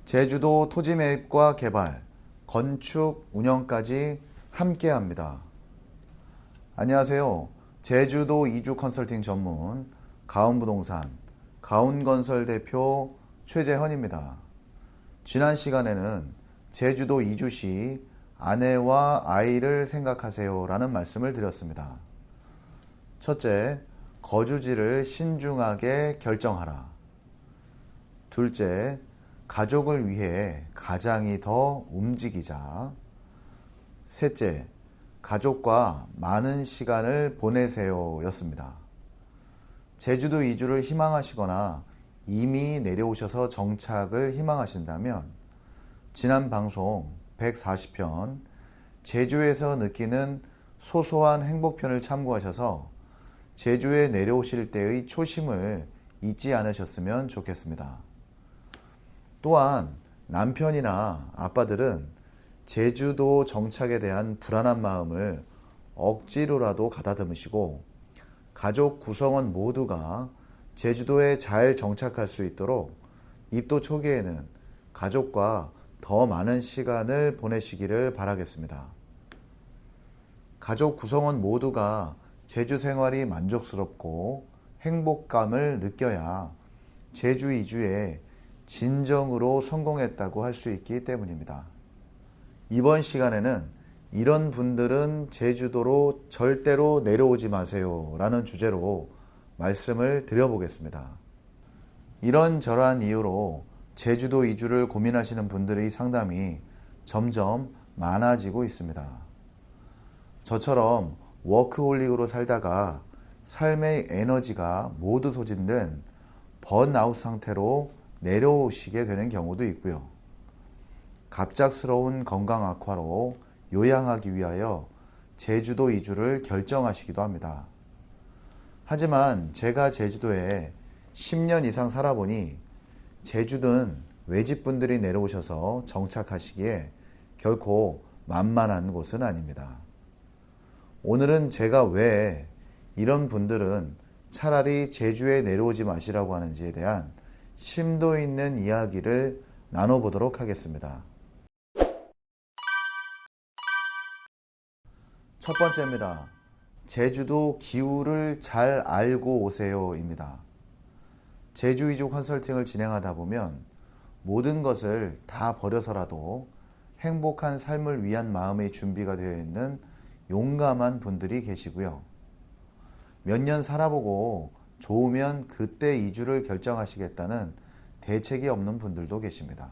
제주도 토지 매입과 개발, 건축, 운영까지 함께합니다. 안녕하세요. 제주도 이주 컨설팅 전문 가온부동산 가온건설 대표 최재헌입니다. 지난 시간에는 제주도 이주 시 아내와 아이를 생각하세요 라는 말씀을 드렸습니다. 첫째, 거주지를 신중하게 결정하라. 둘째, 가족을 위해 가장이 더 움직이자. 셋째, 가족과 많은 시간을 보내세요 였습니다. 제주도 이주를 희망하시거나 이미 내려오셔서 정착을 희망하신다면 지난 방송 140편 제주에서 느끼는 소소한 행복편을 참고하셔서 제주에 내려오실 때의 초심을 잊지 않으셨으면 좋겠습니다. 또한 남편이나 아빠들은 제주도 정착에 대한 불안한 마음을 억지로라도 가다듬으시고 가족 구성원 모두가 제주도에 잘 정착할 수 있도록 입도 초기에는 가족과 더 많은 시간을 보내시기를 바라겠습니다. 가족 구성원 모두가 제주 생활이 만족스럽고 행복감을 느껴야 제주 이주에 진정으로 성공했다고 할 수 있기 때문입니다. 이번 시간에는 이런 분들은 제주도로 절대로 내려오지 마세요 라는 주제로 말씀을 드려보겠습니다. 이런저러한 이유로 제주도 이주를 고민하시는 분들의 상담이 점점 많아지고 있습니다. 저처럼 워크홀릭으로 살다가 삶의 에너지가 모두 소진된 번아웃 상태로 내려오시게 되는 경우도 있고요. 갑작스러운 건강 악화로 요양하기 위하여 제주도 이주를 결정하시기도 합니다. 하지만 제가 제주도에 10년 이상 살아보니 제주도는 외집분들이 내려오셔서 정착하시기에 결코 만만한 곳은 아닙니다. 오늘은 제가 왜 이런 분들은 차라리 제주에 내려오지 마시라고 하는지에 대한 심도 있는 이야기를 나눠보도록 하겠습니다. 첫 번째입니다. 제주도 기후를 잘 알고 오세요 입니다. 제주 이주 컨설팅을 진행하다 보면 모든 것을 다 버려서라도 행복한 삶을 위한 마음의 준비가 되어 있는 용감한 분들이 계시고요. 몇 년 살아보고 좋으면 그때 이주를 결정하시겠다는 대책이 없는 분들도 계십니다.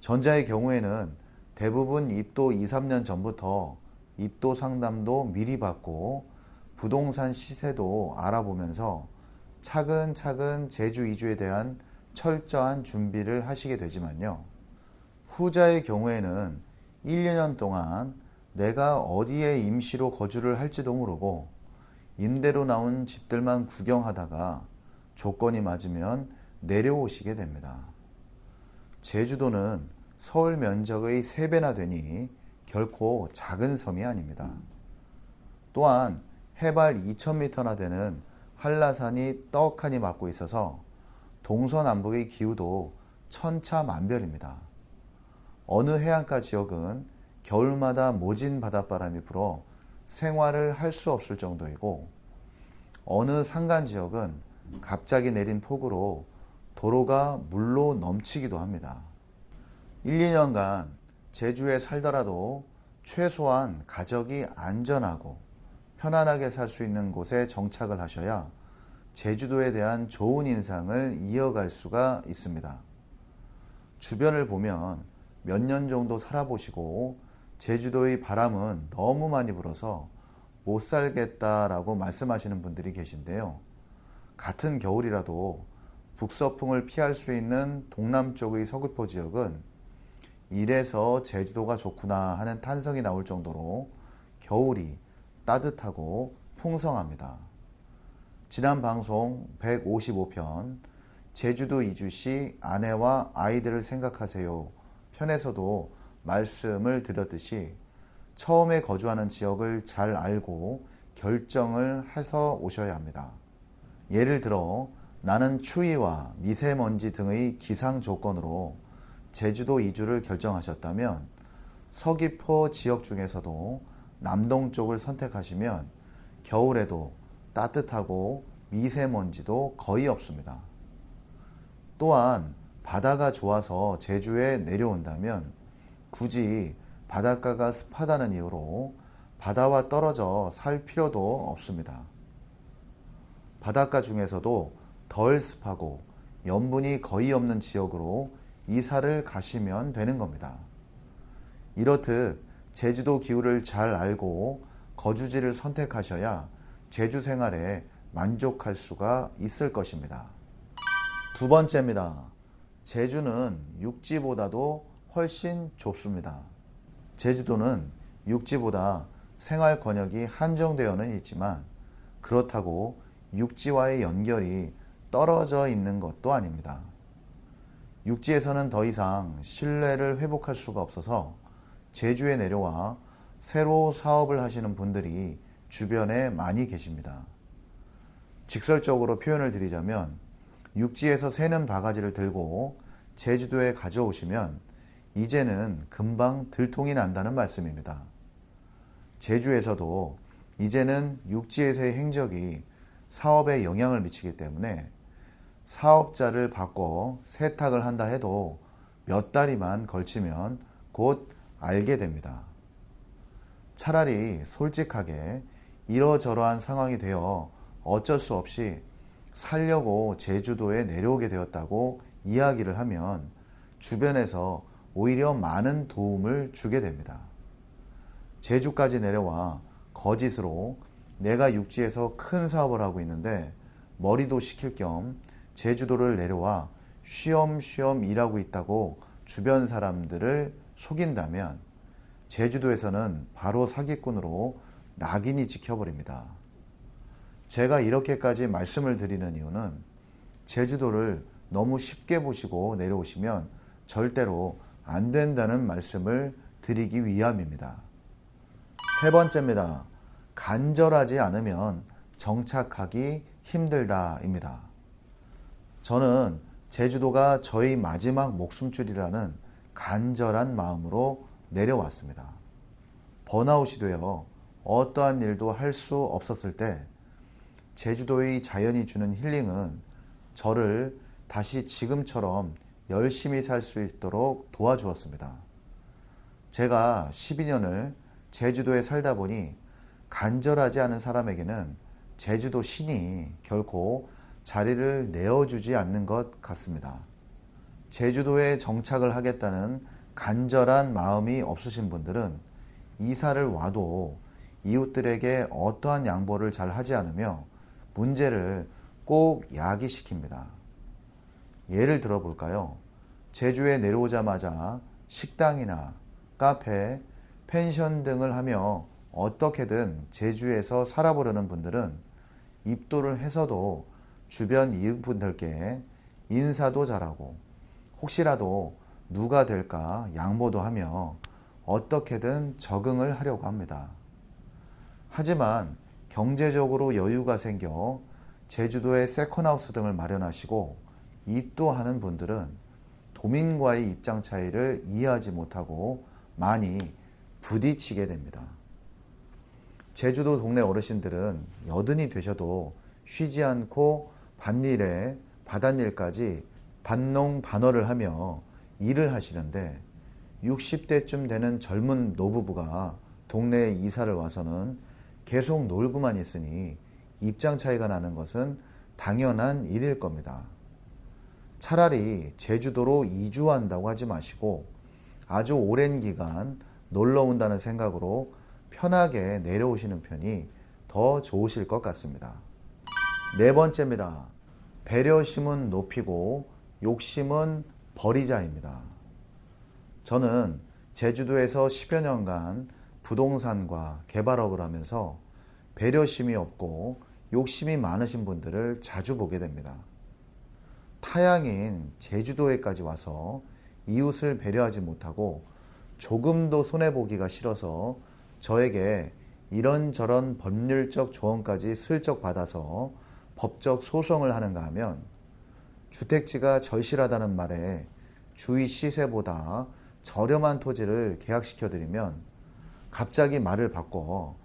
전자의 경우에는 대부분 입도 2, 3년 전부터 입도 상담도 미리 받고 부동산 시세도 알아보면서 차근차근 제주 이주에 대한 철저한 준비를 하시게 되지만요. 후자의 경우에는 1, 2년 동안 내가 어디에 임시로 거주를 할지도 모르고 임대로 나온 집들만 구경하다가 조건이 맞으면 내려오시게 됩니다. 제주도는 서울 면적의 3배나 되니 결코 작은 섬이 아닙니다. 또한 해발 2000m나 되는 한라산이 떡하니 맞고 있어서 동서남북의 기후도 천차만별입니다. 어느 해안가 지역은 겨울마다 모진 바닷바람이 불어 생활을 할 수 없을 정도이고 어느 산간 지역은 갑자기 내린 폭우로 도로가 물로 넘치기도 합니다. 1, 2년간 제주에 살더라도 최소한 가족이 안전하고 편안하게 살 수 있는 곳에 정착을 하셔야 제주도에 대한 좋은 인상을 이어갈 수가 있습니다. 주변을 보면 몇 년 정도 살아보시고 제주도의 바람은 너무 많이 불어서 못 살겠다라고 말씀하시는 분들이 계신데요. 같은 겨울이라도 북서풍을 피할 수 있는 동남쪽의 서귀포 지역은 이래서 제주도가 좋구나 하는 탄성이 나올 정도로 겨울이 따뜻하고 풍성합니다. 지난 방송 155편 제주도 이주 시 아내와 아이들을 생각하세요 편에서도 말씀을 드렸듯이 처음에 거주하는 지역을 잘 알고 결정을 해서 오셔야 합니다. 예를 들어 나는 추위와 미세먼지 등의 기상 조건으로 제주도 이주를 결정하셨다면 서귀포 지역 중에서도 남동쪽을 선택하시면 겨울에도 따뜻하고 미세먼지도 거의 없습니다. 또한 바다가 좋아서 제주에 내려온다면 굳이 바닷가가 습하다는 이유로 바다와 떨어져 살 필요도 없습니다. 바닷가 중에서도 덜 습하고 염분이 거의 없는 지역으로 이사를 가시면 되는 겁니다. 이렇듯 제주도 기후를 잘 알고 거주지를 선택하셔야 제주 생활에 만족할 수가 있을 것입니다. 두 번째입니다. 제주는 육지보다도 훨씬 좁습니다. 제주도는 육지보다 생활 권역이 한정되어는 있지만 그렇다고 육지와의 연결이 떨어져 있는 것도 아닙니다. 육지에서는 더 이상 신뢰를 회복할 수가 없어서 제주에 내려와 새로 사업을 하시는 분들이 주변에 많이 계십니다. 직설적으로 표현을 드리자면 육지에서 새는 바가지를 들고 제주도에 가져오시면 이제는 금방 들통이 난다는 말씀입니다. 제주에서도 이제는 육지에서의 행적이 사업에 영향을 미치기 때문에 사업자를 바꿔 세탁을 한다 해도 몇 달이만 걸치면 곧 알게 됩니다. 차라리 솔직하게 이러저러한 상황이 되어 어쩔 수 없이 살려고 제주도에 내려오게 되었다고 이야기를 하면 주변에서 오히려 많은 도움을 주게 됩니다. 제주까지 내려와 거짓으로 내가 육지에서 큰 사업을 하고 있는데 머리도 식힐 겸 제주도를 내려와 쉬엄쉬엄 일하고 있다고 주변 사람들을 속인다면 제주도에서는 바로 사기꾼으로 낙인이 찍혀버립니다. 제가 이렇게까지 말씀을 드리는 이유는 제주도를 너무 쉽게 보시고 내려오시면 절대로 안 된다는 말씀을 드리기 위함입니다. 세 번째입니다. 간절하지 않으면 정착하기 힘들다입니다. 저는 제주도가 저희 마지막 목숨줄이라는 간절한 마음으로 내려왔습니다. 번아웃이 되어 어떠한 일도 할 수 없었을 때 제주도의 자연이 주는 힐링은 저를 다시 지금처럼 열심히 살 수 있도록 도와주었습니다. 제가 12년을 제주도에 살다 보니 간절하지 않은 사람에게는 제주도 신이 결코 자리를 내어주지 않는 것 같습니다. 제주도에 정착을 하겠다는 간절한 마음이 없으신 분들은 이사를 와도 이웃들에게 어떠한 양보를 잘 하지 않으며 문제를 꼭 야기시킵니다. 예를 들어 볼까요? 제주에 내려오자마자 식당이나 카페, 펜션 등을 하며 어떻게든 제주에서 살아보려는 분들은 입도를 해서도 주변 이웃분들께 인사도 잘하고 혹시라도 누가 될까 양보도 하며 어떻게든 적응을 하려고 합니다. 하지만 경제적으로 여유가 생겨 제주도에 세컨하우스 등을 마련하시고 입도하는 분들은 도민과의 입장 차이를 이해하지 못하고 많이 부딪히게 됩니다. 제주도 동네 어르신들은 여든이 되셔도 쉬지 않고 밭일에 바닷일까지 반농반어를 하며 일을 하시는데 60대쯤 되는 젊은 노부부가 동네에 이사를 와서는 계속 놀고만 있으니 입장 차이가 나는 것은 당연한 일일 겁니다. 차라리 제주도로 이주한다고 하지 마시고 아주 오랜 기간 놀러 온다는 생각으로 편하게 내려오시는 편이 더 좋으실 것 같습니다. 네 번째입니다. 배려심은 높이고 욕심은 버리자입니다. 저는 제주도에서 10여 년간 부동산과 개발업을 하면서 배려심이 없고 욕심이 많으신 분들을 자주 보게 됩니다. 타양인 제주도에까지 와서 이웃을 배려하지 못하고 조금도 손해보기가 싫어서 저에게 이런저런 법률적 조언까지 슬쩍 받아서 법적 소송을 하는가 하면 주택지가 절실하다는 말에 주위 시세보다 저렴한 토지를 계약시켜드리면 갑자기 말을 바꿔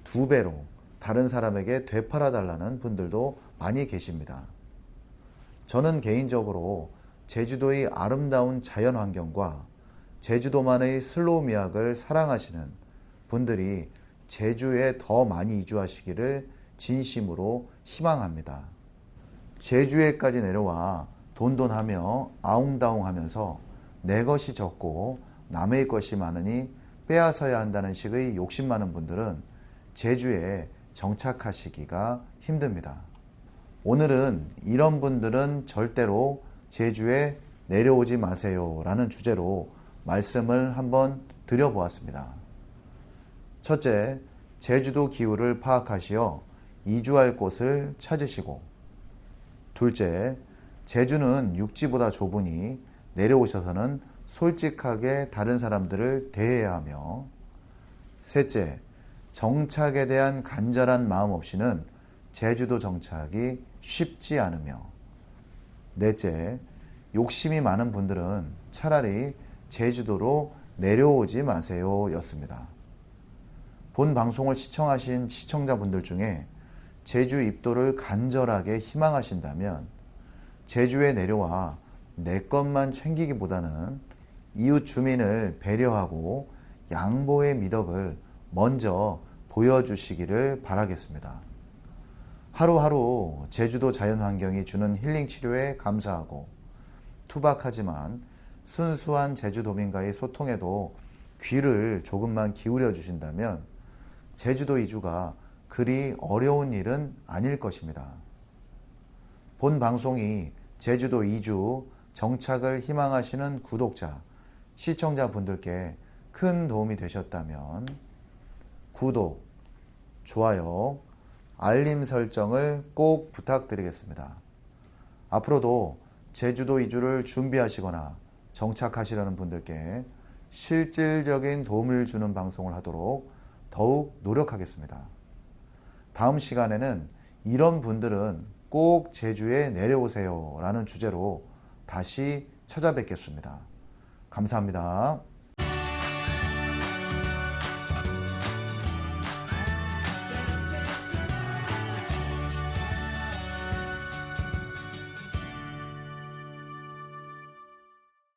2배로 다른 사람에게 되팔아달라는 분들도 많이 계십니다. 저는 개인적으로 제주도의 아름다운 자연환경과 제주도만의 슬로우 미학을 사랑하시는 분들이 제주에 더 많이 이주하시기를 진심으로 희망합니다. 제주에까지 내려와 돈돈하며 아웅다웅하면서 내 것이 적고 남의 것이 많으니 빼앗아야 한다는 식의 욕심 많은 분들은 제주에 정착하시기가 힘듭니다. 오늘은 이런 분들은 절대로 제주에 내려오지 마세요 라는 주제로 말씀을 한번 드려보았습니다. 첫째, 제주도 기후를 파악하시어 이주할 곳을 찾으시고, 둘째, 제주는 육지보다 좁으니 내려오셔서는 솔직하게 다른 사람들을 대해야 하며, 셋째, 정착에 대한 간절한 마음 없이는 제주도 정착이 쉽지 않으며, 넷째, 욕심이 많은 분들은 차라리 제주도로 내려오지 마세요 였습니다. 본 방송을 시청하신 시청자분들 중에 제주 입도를 간절하게 희망하신다면 제주에 내려와 내 것만 챙기기보다는 이웃 주민을 배려하고 양보의 미덕을 먼저 보여주시기를 바라겠습니다. 하루하루 제주도 자연환경이 주는 힐링 치료에 감사하고 투박하지만 순수한 제주도민과의 소통에도 귀를 조금만 기울여 주신다면 제주도 이주가 그리 어려운 일은 아닐 것입니다. 본 방송이 제주도 이주 정착을 희망하시는 구독자, 시청자분들께 큰 도움이 되셨다면 구독, 좋아요, 알림 설정을 꼭 부탁드리겠습니다. 앞으로도 제주도 이주를 준비하시거나 정착하시려는 분들께 실질적인 도움을 주는 방송을 하도록 더욱 노력하겠습니다. 다음 시간에는 이런 분들은 꼭 제주에 내려오세요 라는 주제로 다시 찾아뵙겠습니다. 감사합니다.